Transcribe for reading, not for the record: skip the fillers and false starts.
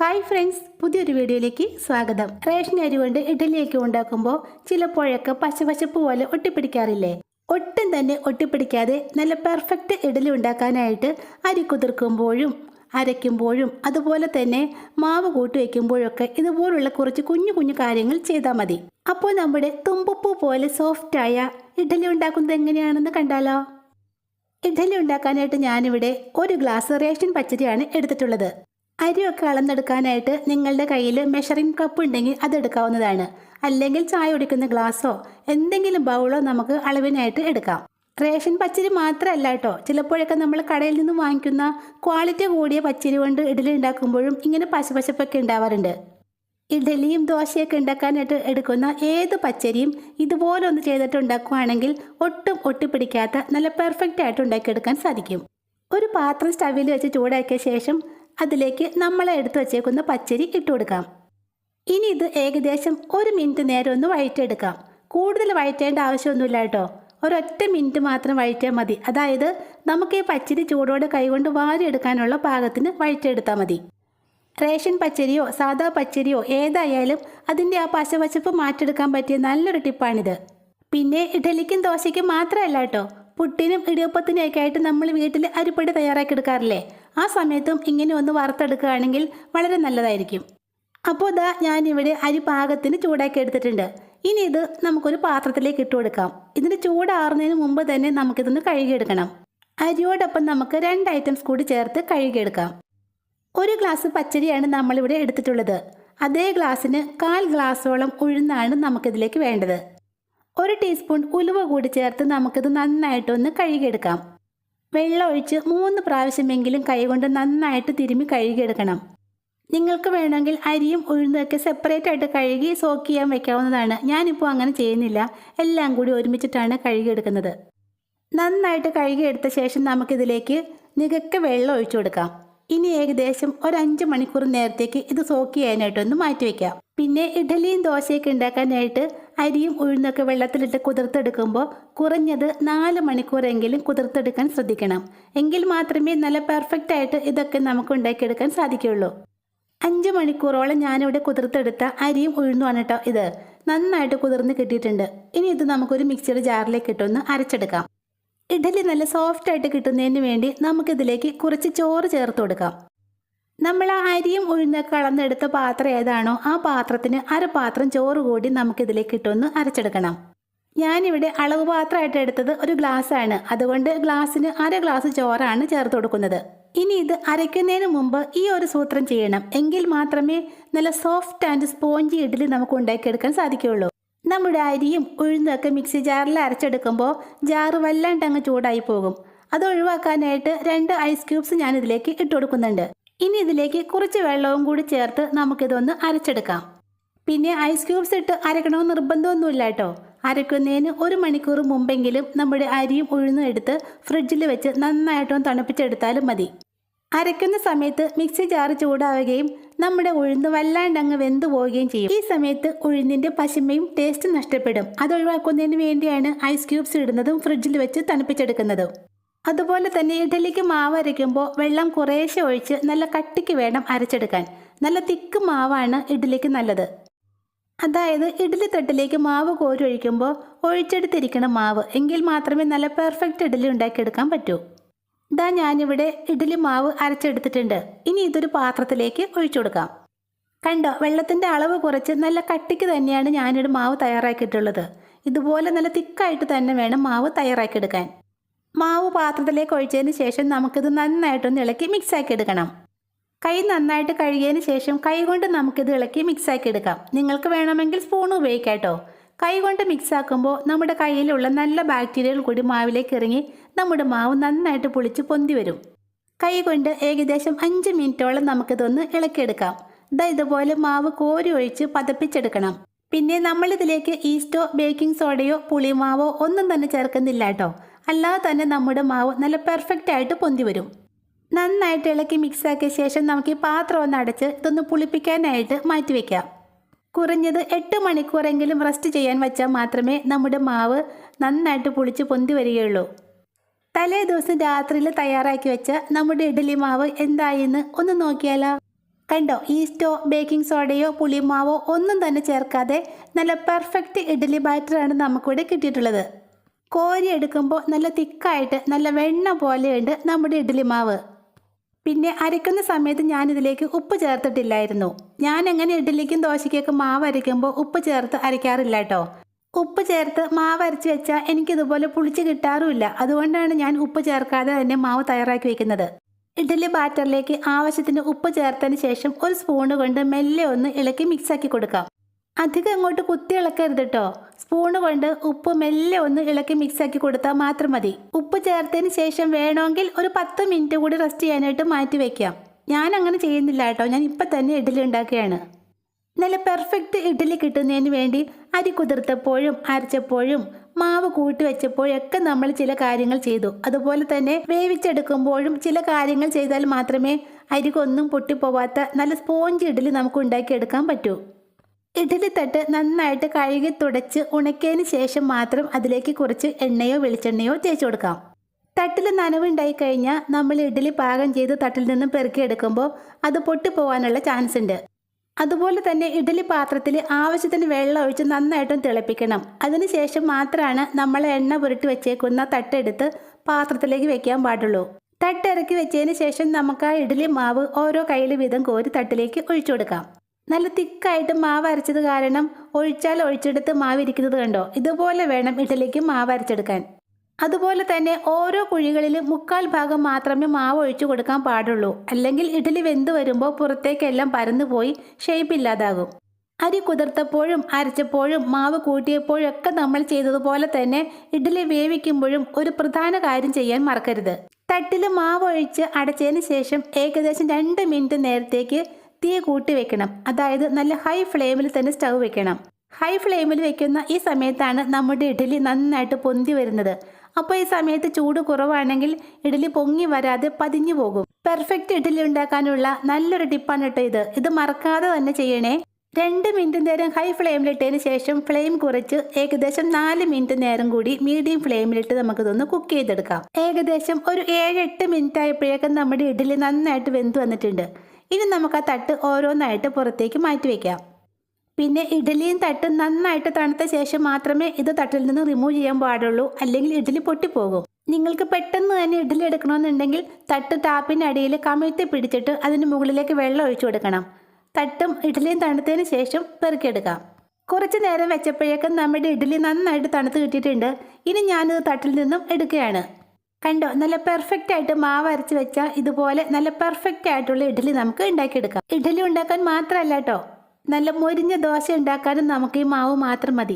Hi friends, പുതിയൊരു വീഡിയോയിലേക്ക് സ്വാഗതം. റേഷൻ അരി കൊണ്ട് ഇഡ്ഡലിയൊക്കെ ഉണ്ടാക്കുമ്പോൾ ചിലപ്പോഴൊക്കെ പശപശപ്പ് പോലെ ഒട്ടിപ്പിടിക്കാറില്ലേ? ഒട്ടും തന്നെ ഒട്ടിപ്പിടിക്കാതെ നല്ല പെർഫെക്റ്റ് ഇഡ്ഡലി ഉണ്ടാക്കാനായിട്ട് അരി കുതിർക്കുമ്പോഴും അരയ്ക്കുമ്പോഴും അതുപോലെ തന്നെ മാവ് കൂട്ടി വയ്ക്കുമ്പോഴൊക്കെ ഇതുപോലുള്ള കുറച്ച് കുഞ്ഞു കുഞ്ഞു കാര്യങ്ങൾ ചെയ്താൽ മതി. അപ്പോൾ നമ്മുടെ തുമ്പപ്പൂ പോലെ സോഫ്റ്റായ ഇഡ്ഡലി ഉണ്ടാക്കുന്നത് എങ്ങനെയാണെന്ന് കണ്ടാലോ? ഇഡ്ഡലി ഉണ്ടാക്കാനായിട്ട് ഞാനിവിടെ 1 ഗ്ലാസ് റേഷൻ പച്ചരിയാണ് എടുത്തിട്ടുള്ളത്. അരിയൊക്കെ അളന്നെടുക്കാനായിട്ട് നിങ്ങളുടെ കയ്യിൽ മെഷറിംഗ് കപ്പ് ഉണ്ടെങ്കിൽ അതെടുക്കാവുന്നതാണ്. അല്ലെങ്കിൽ ചായ കുടിക്കുന്ന ഗ്ലാസ്സോ എന്തെങ്കിലും ബൗളോ നമുക്ക് അളവിനായിട്ട് എടുക്കാം. റേഷൻ പച്ചരി മാത്രമല്ല കേട്ടോ, ചിലപ്പോഴൊക്കെ നമ്മൾ കടയിൽ നിന്ന് വാങ്ങിക്കുന്ന ക്വാളിറ്റി കൂടിയ പച്ചരി കൊണ്ട് ഇഡ്ഡലി ഉണ്ടാക്കുമ്പോഴും ഇങ്ങനെ പശപശപ്പൊക്കെ ഉണ്ടാവാറുണ്ട്. ഇഡ്ഡലിയും ദോശയൊക്കെ ഉണ്ടാക്കാനായിട്ട് എടുക്കുന്ന ഏത് പച്ചരിയും ഇതുപോലെ ഒന്ന് ചെയ്തിട്ട് ഉണ്ടാക്കുകയാണെങ്കിൽ ഒട്ടും ഒട്ടിപ്പിടിക്കാത്ത നല്ല പെർഫെക്റ്റ് ആയിട്ട് ഉണ്ടാക്കിയെടുക്കാൻ സാധിക്കും. ഒരു പാത്രം സ്റ്റവിൽ വെച്ച് ചൂടാക്കിയ ശേഷം അതിലേക്ക് നമ്മൾ എടുത്തു വച്ചേക്കുന്ന പച്ചരി ഇട്ട് കൊടുക്കാം. ഇനി ഇത് ഏകദേശം 1 മിനിറ്റ് നേരം ഒന്ന് വഴറ്റിയെടുക്കാം. കൂടുതൽ വഴറ്റേണ്ട ആവശ്യമൊന്നുമില്ല കേട്ടോ, ഒരൊറ്റ മിനിറ്റ് മാത്രം വഴറ്റിയാൽ മതി. അതായത് നമുക്ക് ഈ പച്ചരി ചൂടോടെ കൈകൊണ്ട് വാരിയെടുക്കാനുള്ള പാകത്തിന് വഴറ്റിയെടുത്താൽ മതി. റേഷൻ പച്ചരിയോ സാദാ പച്ചരിയോ ഏതായാലും അതിൻ്റെ ആ പശപശപ്പ് മാറ്റിയെടുക്കാൻ പറ്റിയ നല്ലൊരു ടിപ്പാണിത്. പിന്നെ ഇഡ്ഡലിക്കും ദോശയ്ക്കും മാത്രമല്ല കേട്ടോ, പുട്ടിനും ഇടിയപ്പത്തിനൊക്കെ ആയിട്ട് നമ്മൾ വീട്ടിൽ അരിപ്പൊടി തയ്യാറാക്കി എടുക്കാറില്ലേ? ആ സമയത്തും ഇങ്ങനെ ഒന്ന് വറുത്തെടുക്കുകയാണെങ്കിൽ വളരെ നല്ലതായിരിക്കും. അപ്പോൾ ഇതാ ഞാനിവിടെ അരി പാകത്തിന് ചൂടാക്കി എടുത്തിട്ടുണ്ട്. ഇനി ഇത് നമുക്കൊരു പാത്രത്തിലേക്ക് ഇട്ട് കൊടുക്കാം. ഇതിന് ചൂടാറുന്നതിന് മുമ്പ് തന്നെ നമുക്കിതൊന്ന് കഴുകിയെടുക്കണം. അരിയോടൊപ്പം നമുക്ക് 2 ഐറ്റംസ് കൂടി ചേർത്ത് കഴുകിയെടുക്കാം. 1 ഗ്ലാസ് പച്ചരിയാണ് നമ്മളിവിടെ എടുത്തിട്ടുള്ളത്. അതേ ഗ്ലാസ്സിന് 1/4 ഗ്ലാസോളം ഉഴുന്നാണ് നമുക്കിതിലേക്ക് വേണ്ടത്. 1 ടീസ്പൂൺ ഉലുവ കൂടി ചേർത്ത് നമുക്കിത് നന്നായിട്ടൊന്ന് കഴുകിയെടുക്കാം. വെള്ളം ഒഴിച്ച് 3 പ്രാവശ്യമെങ്കിലും കൈകൊണ്ട് നന്നായിട്ട് തിരുമ്മി കഴുകിയെടുക്കണം. നിങ്ങൾക്ക് വേണമെങ്കിൽ അരിയും ഉഴുന്നൊക്കെ സെപ്പറേറ്റ് ആയിട്ട് കഴുകി സോക്ക് ചെയ്യാൻ വെക്കാവുന്നതാണ്. ഞാനിപ്പോൾ അങ്ങനെ ചെയ്യുന്നില്ല, എല്ലാം കൂടി ഒരുമിച്ചിട്ടാണ് കഴുകിയെടുക്കുന്നത്. നന്നായിട്ട് കഴുകിയെടുത്ത ശേഷം നമുക്കിതിലേക്ക് നികക്കെ വെള്ളം ഒഴിച്ചു കൊടുക്കാം. ഇനി ഏകദേശം ഒരു 5 മണിക്കൂർ നേരത്തേക്ക് ഇത് സോക്ക് ചെയ്യാനായിട്ടൊന്ന് മാറ്റിവെക്കാം. പിന്നെ ഇഡ്ഡലിയും ദോശയൊക്കെ ഉണ്ടാക്കാനായിട്ട് അരിയും ഉഴുന്നൊക്കെ വെള്ളത്തിലിട്ട് കുതിർത്തെടുക്കുമ്പോൾ കുറഞ്ഞത് 4 മണിക്കൂറെങ്കിലും കുതിർത്തെടുക്കാൻ ശ്രദ്ധിക്കണം. എങ്കിൽ മാത്രമേ നല്ല പെർഫെക്റ്റ് ആയിട്ട് ഇതൊക്കെ നമുക്ക് ഉണ്ടാക്കിയെടുക്കാൻ സാധിക്കുകയുള്ളൂ. 5 മണിക്കൂറോളം ഞാനിവിടെ കുതിർത്തെടുത്ത അരിയും ഉഴുന്നുമാണ് കേട്ടോ ഇത്. നന്നായിട്ട് കുതിർന്ന് കിട്ടിയിട്ടുണ്ട്. ഇനി ഇത് നമുക്കൊരു മിക്സിയുടെ ജാറിലേക്ക് ഇട്ടൊന്ന് അരച്ചെടുക്കാം. ഇഡ്ഡലി നല്ല സോഫ്റ്റ് ആയിട്ട് കിട്ടുന്നതിന് വേണ്ടി നമുക്കിതിലേക്ക് കുറച്ച് ചോറ് ചേർത്ത് കൊടുക്കാം. നമ്മൾ ആ അരിയും ഉഴുന്നൊക്കെ അളന്നെടുത്ത പാത്രം ഏതാണോ ആ പാത്രത്തിന് 1/2 പാത്രം ചോറ് കൂടി നമുക്കിതിലേക്ക് ഇട്ടൊന്ന് അരച്ചെടുക്കണം. ഞാനിവിടെ അളവ് പാത്രമായിട്ട് എടുത്തത് 1 ഗ്ലാസ്സാണ്. അതുകൊണ്ട് ഗ്ലാസ്സിന് 1/2 ഗ്ലാസ് ചോറാണ് ചേർത്ത് കൊടുക്കുന്നത്. ഇനി ഇത് അരയ്ക്കുന്നതിന് മുമ്പ് ഈ ഒരു സൂത്രം ചെയ്യണം. എങ്കിൽ മാത്രമേ നല്ല സോഫ്റ്റ് ആൻഡ് സ്പോഞ്ചി ഇഡ്ഡലി നമുക്ക് ഉണ്ടാക്കിയെടുക്കാൻ സാധിക്കുകയുള്ളൂ. നമ്മുടെ അരിയും ഉഴുന്നൊക്കെ മിക്സി ജാറിൽ അരച്ചെടുക്കുമ്പോൾ ജാറ് വല്ലാണ്ട് അങ്ങ് ചൂടായി പോകും. അത് ഒഴിവാക്കാനായിട്ട് 2 ഐസ് ക്യൂബ്സ് ഞാൻ ഇതിലേക്ക് ഇട്ട് കൊടുക്കുന്നുണ്ട്. ഇനി ഇതിലേക്ക് കുറച്ച് വെള്ളവും കൂടി ചേർത്ത് നമുക്കിതൊന്ന് അരച്ചെടുക്കാം. പിന്നെ ഐസ് ക്യൂബ്സ് ഇട്ട് അരക്കണമെന്ന് നിർബന്ധമൊന്നുമില്ല കേട്ടോ. അരയ്ക്കുന്നതിന് 1 മണിക്കൂർ മുമ്പെങ്കിലും നമ്മുടെ അരിയും ഉഴുന്നും എടുത്ത് ഫ്രിഡ്ജിൽ വെച്ച് നന്നായിട്ടൊന്ന് തണുപ്പിച്ചെടുത്താലും മതി. അരയ്ക്കുന്ന സമയത്ത് മിക്സി ജാറ് ചൂടാവുകയും നമ്മുടെ ഉഴുന്ന് വല്ലാണ്ട് അങ്ങ് വെന്തു പോവുകയും ചെയ്യും. ഈ സമയത്ത് ഉഴുന്നിൻ്റെ പശിമയും ടേസ്റ്റ് നഷ്ടപ്പെടും. അത് ഒഴിവാക്കുന്നതിന് വേണ്ടിയാണ് ഐസ് ക്യൂബ്സ് ഇടുന്നതും ഫ്രിഡ്ജിൽ വെച്ച് തണുപ്പിച്ചെടുക്കുന്നതും. അതുപോലെ തന്നെ ഇഡ്ഡലിക്ക് മാവ് അരയ്ക്കുമ്പോൾ വെള്ളം കുറേശ്ശെ ഒഴിച്ച് നല്ല കട്ടിക്ക് വേണം അരച്ചെടുക്കാൻ. നല്ല തിക്ക് മാവാണ് ഇഡ്ഡലിക്ക് നല്ലത്. അതായത് ഇഡ്ഡലി തട്ടിലേക്ക് മാവ് കോരി ഒഴിക്കുമ്പോൾ ഒഴിച്ചെടുത്തിരിക്കണം മാവ്. എങ്കിൽ മാത്രമേ നല്ല പെർഫെക്റ്റ് ഇഡ്ഡലി ഉണ്ടാക്കിയെടുക്കാൻ പറ്റൂ. ഇതാ ഞാനിവിടെ ഇഡ്ഡലി മാവ് അരച്ചെടുത്തിട്ടുണ്ട്. ഇനി ഇതൊരു പാത്രത്തിലേക്ക് ഒഴിച്ചു കൊടുക്കാം. കണ്ടോ, വെള്ളത്തിൻ്റെ അളവ് കുറച്ച് നല്ല കട്ടിക്ക് തന്നെയാണ് ഞാനിവിടെ മാവ് തയ്യാറാക്കിയിട്ടുള്ളത്. ഇതുപോലെ നല്ല തിക്കായിട്ട് തന്നെ വേണം മാവ് തയ്യാറാക്കിയെടുക്കാൻ. മാവ് പാത്രത്തിലേക്ക് ഒഴിച്ചതിന് ശേഷം നമുക്കിത് നന്നായിട്ടൊന്ന് ഇളക്കി മിക്സാക്കി എടുക്കണം. കൈ നന്നായിട്ട് കഴുകിയതിന് ശേഷം കൈ കൊണ്ട് നമുക്കിത് ഇളക്കി മിക്സാക്കി എടുക്കാം. നിങ്ങൾക്ക് വേണമെങ്കിൽ സ്പൂൺ ഉപയോഗിക്കാം കേട്ടോ. കൈ കൊണ്ട് മിക്സാക്കുമ്പോൾ നമ്മുടെ കയ്യിലുള്ള നല്ല ബാക്ടീരിയകൾ കൂടി മാവിലേക്ക് ഇറങ്ങി നമ്മുടെ മാവ് നന്നായിട്ട് പുളിച്ച് പൊന്തി വരും. കൈ കൊണ്ട് ഏകദേശം 5 മിനിറ്റോളം നമുക്കിതൊന്ന് ഇളക്കിയെടുക്കാം. ഇതുപോലെ മാവ് കോരി ഒഴിച്ച് പതപ്പിച്ചെടുക്കണം. പിന്നെ നമ്മളിതിലേക്ക് ഈസ്റ്റോ ബേക്കിംഗ് സോഡയോ പുളിമാവോ ഒന്നും തന്നെ ചേർക്കുന്നില്ല കേട്ടോ. അല്ലാതെ തന്നെ നമ്മുടെ മാവ് നല്ല പെർഫെക്റ്റ് ആയിട്ട് പൊന്തി വരും. നന്നായിട്ട് ഇളക്കി മിക്സാക്കിയ ശേഷം നമുക്ക് ഈ പാത്രം ഒന്ന് അടച്ച് ഇതൊന്ന് പുളിപ്പിക്കാനായിട്ട് മാറ്റിവെക്കാം. കുറഞ്ഞത് 8 മണിക്കൂറെങ്കിലും റെസ്റ്റ് ചെയ്യാൻ വെച്ചാൽ മാത്രമേ നമ്മുടെ മാവ് നന്നായിട്ട് പുളിച്ച് പൊന്തി വരികയുള്ളൂ. തലേ ദിവസം രാത്രിയിൽ തയ്യാറാക്കി വെച്ച നമ്മുടെ ഇഡ്ഡലി മാവ് എന്തായെന്ന് ഒന്ന് നോക്കിയാലോ. കണ്ടോ, ഈസ്റ്റോ ബേക്കിംഗ് സോഡയോ പുളിമാവോ ഒന്നും തന്നെ ചേർക്കാതെ നല്ല പെർഫെക്റ്റ് ഇഡ്ഡലി ബാറ്ററാണ് നമുക്കിവിടെ കിട്ടിയിട്ടുള്ളത്. കോരി എടുക്കുമ്പോൾ നല്ല തിക്കായിട്ട് നല്ല വെണ്ണ പോലെയുണ്ട് നമ്മുടെ ഇഡ്ഡലി മാവ്. പിന്നെ അരയ്ക്കുന്ന സമയത്ത് ഞാനിതിലേക്ക് ഉപ്പ് ചേർത്തിട്ടില്ലായിരുന്നു. ഞാൻ എങ്ങനെ ഇഡ്ഡലിക്കും ദോശയ്ക്കൊക്കെ മാവ് അരയ്ക്കുമ്പോൾ ഉപ്പ് ചേർത്ത് അരയ്ക്കാറില്ല കേട്ടോ. ഉപ്പ് ചേർത്ത് മാവ് അരച്ച് വെച്ചാൽ എനിക്കിതുപോലെ പുളിച്ച് കിട്ടാറുമില്ല. അതുകൊണ്ടാണ് ഞാൻ ഉപ്പ് ചേർക്കാതെ തന്നെ മാവ് തയ്യാറാക്കി വെക്കുന്നത്. ഇഡ്ഡലി ബാറ്ററിലേക്ക് ആവശ്യത്തിന് ഉപ്പ് ചേർത്തതിന് ശേഷം ഒരു സ്പൂണ് കൊണ്ട് മെല്ലെ ഒന്ന് ഇളക്കി മിക്സാക്കി കൊടുക്കാം. അധികം അങ്ങോട്ട് കുത്തി ഇളക്കരുത് കേട്ടോ. സ്പൂണ് കൊണ്ട് ഉപ്പ് മെല്ലെ ഒന്ന് ഇളക്കി മിക്സാക്കി കൊടുത്താൽ മാത്രം മതി. ഉപ്പ് ചേർത്തതിന് ശേഷം വേണമെങ്കിൽ ഒരു 10 മിനിറ്റ് കൂടി റെസ്റ്റ് ചെയ്യാനായിട്ട് മാറ്റി വയ്ക്കാം. ഞാൻ അങ്ങനെ ചെയ്യുന്നില്ല കേട്ടോ. ഞാൻ ഇപ്പം തന്നെ ഇഡ്ഡലി ഉണ്ടാക്കുകയാണ്. നല്ല പെർഫെക്റ്റ് ഇഡ്ഡലി കിട്ടുന്നതിന് വേണ്ടി അരി കുതിർത്തപ്പോഴും അരച്ചപ്പോഴും മാവ് കൂട്ടി വെച്ചപ്പോഴൊക്കെ നമ്മൾ ചില കാര്യങ്ങൾ ചെയ്തു. അതുപോലെ തന്നെ വേവിച്ചെടുക്കുമ്പോഴും ചില കാര്യങ്ങൾ ചെയ്താൽ മാത്രമേ അരികൊന്നും പൊട്ടിപ്പോവാത്ത നല്ല സ്പോഞ്ച് ഇഡ്ഡലി നമുക്ക് ഉണ്ടാക്കിയെടുക്കാൻ പറ്റൂ. ഇഡ്ഡലി തട്ട് നന്നായിട്ട് കഴുകി തുടച്ച് ഉണക്കിയതിന് ശേഷം മാത്രം അതിലേക്ക് കുറച്ച് എണ്ണയോ വെളിച്ചെണ്ണയോ തേച്ച് കൊടുക്കാം. തട്ടിൽ നനവുണ്ടായി കഴിഞ്ഞാൽ നമ്മൾ ഇഡ്ഡലി പാകം ചെയ്ത് തട്ടിൽ നിന്നും പെറുക്കിയെടുക്കുമ്പോൾ അത് പൊട്ടിപ്പോവാനുള്ള ചാൻസ് ഉണ്ട്. അതുപോലെ തന്നെ ഇഡ്ഡലി പാത്രത്തിൽ ആവശ്യത്തിന് വെള്ളം ഒഴിച്ച് നന്നായിട്ടും തിളപ്പിക്കണം. അതിനുശേഷം മാത്രമാണ് നമ്മൾ എണ്ണ പുരട്ടി വെച്ചേക്കുന്ന തട്ടെടുത്ത് പാത്രത്തിലേക്ക് വെക്കാൻ പാടുള്ളൂ. തട്ടിറക്കി വെച്ചതിന് ശേഷം നമുക്ക് ആ ഇഡ്ഡലി മാവ് ഓരോ കയ്യിൽ വീതം കോരി തട്ടിലേക്ക് ഒഴിച്ചു കൊടുക്കാം. നല്ല തിക്കായിട്ട് മാവ് അരച്ചത് കാരണം ഒഴിച്ചാൽ ഒഴിച്ചെടുത്ത് മാവ് ഇരിക്കുന്നത് കണ്ടോ. ഇതുപോലെ വേണം ഇഡ്ഡലിക്ക് മാവ് അരച്ചെടുക്കാൻ. അതുപോലെ തന്നെ ഓരോ കുഴികളിലും 1/4 ഭാഗം മാത്രമേ മാവ് ഒഴിച്ചു കൊടുക്കാൻ പാടുള്ളൂ. അല്ലെങ്കിൽ ഇഡ്ഡലി വെന്ത് വരുമ്പോൾ പുറത്തേക്കെല്ലാം പരന്നു പോയി ഷേപ്പ് ഇല്ലാതാകും. അരി കുതിർത്തപ്പോഴും അരച്ചപ്പോഴും മാവ് കൂട്ടിയപ്പോഴൊക്കെ നമ്മൾ ചെയ്തതുപോലെ തന്നെ ഇഡ്ഡലി വേവിക്കുമ്പോഴും ഒരു പ്രധാന കാര്യം ചെയ്യാൻ മറക്കരുത്. തട്ടിൽ മാവ് ഒഴിച്ച് അടച്ചതിന് ശേഷം ഏകദേശം 2 മിനിറ്റ് നേരത്തേക്ക് തീ കൂട്ടി വെക്കണം. അതായത് നല്ല ഹൈ ഫ്ലെയിമിൽ തന്നെ സ്റ്റൗ വെക്കണം. ഹൈ ഫ്ലെയിമിൽ വെക്കുന്ന ഈ സമയത്താണ് നമ്മുടെ ഇഡ്ഡലി നന്നായിട്ട് പൊന്തി വരുന്നത്. അപ്പോൾ ഈ സമയത്ത് ചൂട് കുറവാണെങ്കിൽ ഇഡ്ഡലി പൊങ്ങി വരാതെ പതിഞ്ഞു പോകും. പെർഫെക്റ്റ് ഇഡ്ഡലി ഉണ്ടാക്കാനുള്ള നല്ലൊരു ടിപ്പാണ് കേട്ടോ ഇത്. ഇത് മറക്കാതെ തന്നെ ചെയ്യണേ. 2 മിനിറ്റ് നേരം ഹൈ ഫ്ലെയിമിലിട്ടതിന് ശേഷം ഫ്ലെയിം കുറച്ച് ഏകദേശം 4 മിനിറ്റ് നേരം കൂടി മീഡിയം ഫ്ലെയിമിലിട്ട് നമുക്കിതൊന്ന് കുക്ക് ചെയ്തെടുക്കാം. ഏകദേശം ഒരു 7-8 മിനിറ്റ് ആയപ്പോഴേക്കും നമ്മുടെ ഇഡ്ഡലി നന്നായിട്ട് വെന്ത് വന്നിട്ടുണ്ട്. ഇനി നമുക്ക് ആ തട്ട് ഓരോന്നായിട്ട് പുറത്തേക്ക് മാറ്റി വയ്ക്കാം. പിന്നെ ഇഡ്ഡലിയും തട്ടും നന്നായിട്ട് തണുത്ത ശേഷം മാത്രമേ ഇത് തട്ടിൽ നിന്ന് റിമൂവ് ചെയ്യാൻ പാടുള്ളൂ. അല്ലെങ്കിൽ ഇഡ്ഡലി പൊട്ടിപ്പോകും. നിങ്ങൾക്ക് പെട്ടെന്ന് തന്നെ ഇഡ്ഡലി എടുക്കണമെന്നുണ്ടെങ്കിൽ തട്ട് ടാപ്പിൻ്റെ അടിയിൽ കമിഴ്ത്തി പിടിച്ചിട്ട് അതിന് മുകളിലേക്ക് വെള്ളം ഒഴിച്ചു കൊടുക്കണം. തട്ടും ഇഡ്ഡലിയും തണുത്തതിന് ശേഷം പെറുക്കിയെടുക്കാം. കുറച്ച് നേരം വെച്ചപ്പോഴേക്കും നമ്മുടെ ഇഡ്ഡലി നന്നായിട്ട് തണുത്ത് കിട്ടിയിട്ടുണ്ട്. ഇനി ഞാനിത് തട്ടിൽ നിന്നും എടുക്കുകയാണ്. കണ്ടോ, നല്ല പെർഫെക്റ്റ് ആയിട്ട് മാവ് അരച്ച് വെച്ചാൽ ഇതുപോലെ നല്ല പെർഫെക്റ്റ് ആയിട്ടുള്ള ഇഡ്ഡലി നമുക്ക് ഉണ്ടാക്കിയെടുക്കാം. ഇഡ്ഡലി ഉണ്ടാക്കാൻ മാത്രമല്ല കേട്ടോ, നല്ല മൊരിഞ്ഞ ദോശ ഉണ്ടാക്കാനും നമുക്ക് ഈ മാവ് മാത്രം മതി.